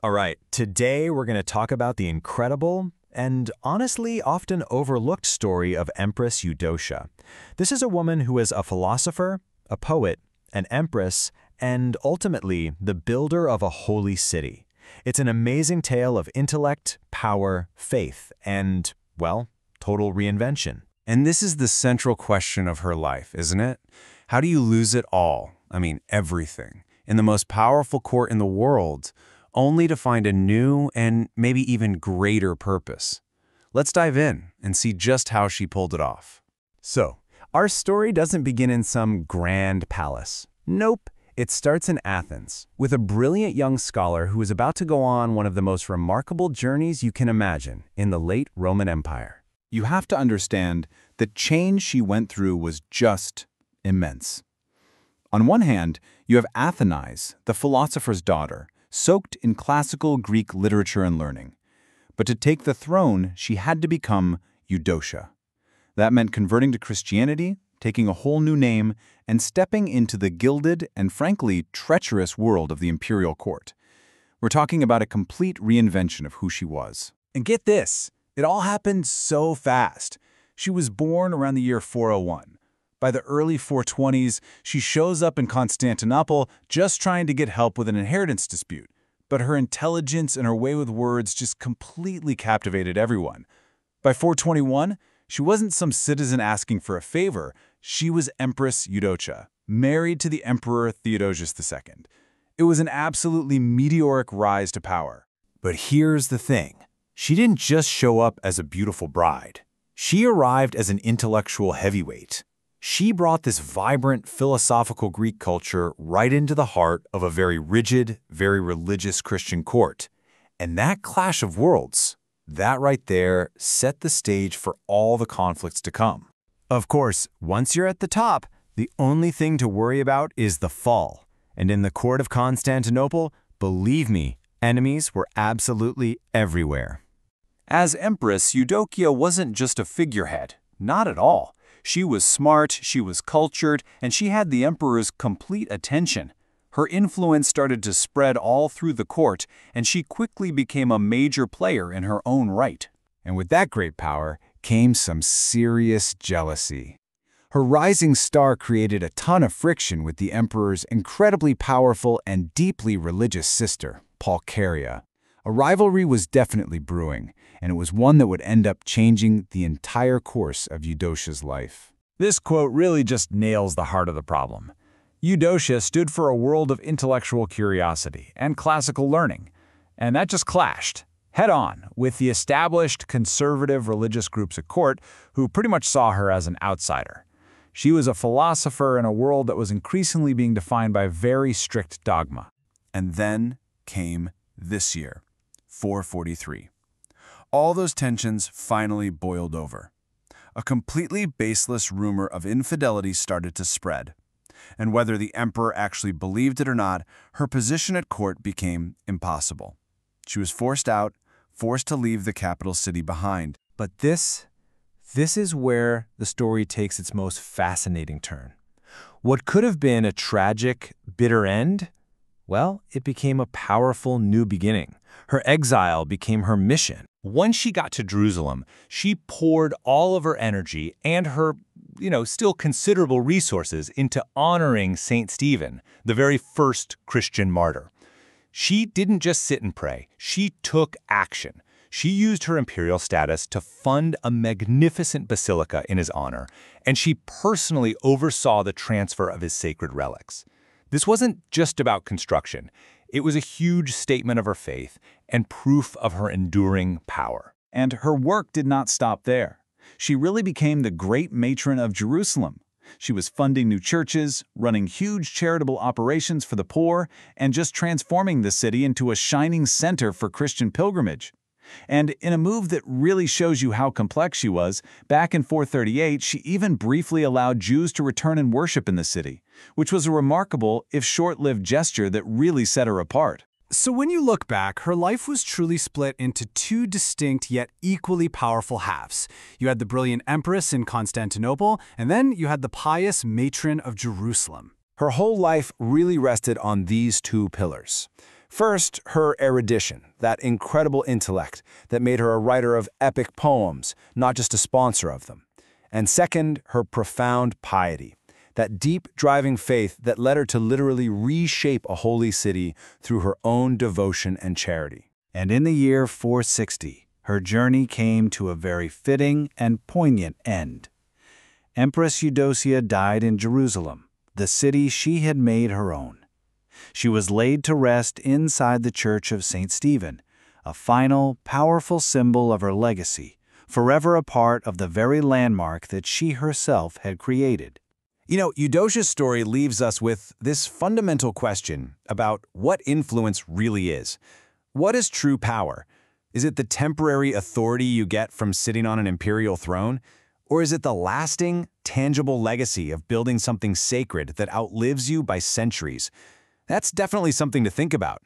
All right, today we're going to talk about the incredible and honestly often overlooked story of Empress Eudocia. This is a woman who is a philosopher, a poet, an empress, and ultimately the builder of a holy city. It's an amazing tale of intellect, power, faith, and, well, total reinvention. And this is the central question of her life, isn't it? How do you lose it all? I mean, everything. In the most powerful court in the world, only to find a new and maybe even greater purpose. Let's dive in and see just how she pulled it off. So, our story doesn't begin in some grand palace. Nope, it starts in Athens, with a brilliant young scholar who is about to go on one of the most remarkable journeys you can imagine in the late Roman Empire. You have to understand the change she went through was just immense. On one hand, you have Athenize, the philosopher's daughter, soaked in classical Greek literature and learning. But to take the throne, she had to become Eudocia. That meant converting to Christianity, taking a whole new name, and stepping into the gilded and frankly treacherous world of the imperial court. We're talking about a complete reinvention of who she was. And get this, it all happened so fast. She was born around the year 401. By the early 420s, she shows up in Constantinople just trying to get help with an inheritance dispute. But her intelligence and her way with words just completely captivated everyone. By 421, she wasn't some citizen asking for a favor. She was Empress Eudocia, married to the Emperor Theodosius II. It was an absolutely meteoric rise to power. But here's the thing. She didn't just show up as a beautiful bride. She arrived as an intellectual heavyweight. She brought this vibrant, philosophical Greek culture right into the heart of a very rigid, very religious Christian court. And that clash of worlds, that right there, set the stage for all the conflicts to come. Of course, once you're at the top, the only thing to worry about is the fall. And in the court of Constantinople, believe me, enemies were absolutely everywhere. As Empress, Eudocia wasn't just a figurehead. Not at all. She was smart, she was cultured, and she had the emperor's complete attention. Her influence started to spread all through the court, and she quickly became a major player in her own right. And with that great power came some serious jealousy. Her rising star created a ton of friction with the emperor's incredibly powerful and deeply religious sister, Pulcheria. A rivalry was definitely brewing, and it was one that would end up changing the entire course of Eudocia's life. This quote really just nails the heart of the problem. Eudocia stood for a world of intellectual curiosity and classical learning, and that just clashed, head-on, with the established conservative religious groups at court who pretty much saw her as an outsider. She was a philosopher in a world that was increasingly being defined by very strict dogma. And then came this year, 443. All those tensions finally boiled over. A completely baseless rumor of infidelity started to spread. And whether the emperor actually believed it or not, her position at court became impossible. She was forced out, forced to leave the capital city behind. But this is where the story takes its most fascinating turn. What could have been a tragic, bitter end? Well, it became a powerful new beginning. Her exile became her mission. Once she got to Jerusalem, she poured all of her energy and her, still considerable resources into honoring St. Stephen, the very first Christian martyr. She didn't just sit and pray. She took action. She used her imperial status to fund a magnificent basilica in his honor, and she personally oversaw the transfer of his sacred relics. This wasn't just about construction. It was a huge statement of her faith and proof of her enduring power. And her work did not stop there. She really became the great matron of Jerusalem. She was funding new churches, running huge charitable operations for the poor, and just transforming the city into a shining center for Christian pilgrimage. And in a move that really shows you how complex she was, back in 438, she even briefly allowed Jews to return and worship in the city, which was a remarkable, if short-lived gesture that really set her apart. So when you look back, her life was truly split into two distinct yet equally powerful halves. You had the brilliant empress in Constantinople, and then you had the pious matron of Jerusalem. Her whole life really rested on these two pillars. First, her erudition, that incredible intellect that made her a writer of epic poems, not just a sponsor of them. And second, her profound piety, that deep, driving faith that led her to literally reshape a holy city through her own devotion and charity. And in the year 460, her journey came to a very fitting and poignant end. Empress Eudocia died in Jerusalem, the city she had made her own. She was laid to rest inside the Church of St. Stephen, a final, powerful symbol of her legacy, forever a part of the very landmark that she herself had created. You know, Eudocia's story leaves us with this fundamental question about what influence really is. What is true power? Is it the temporary authority you get from sitting on an imperial throne? Or is it the lasting, tangible legacy of building something sacred that outlives you by centuries? That's definitely something to think about.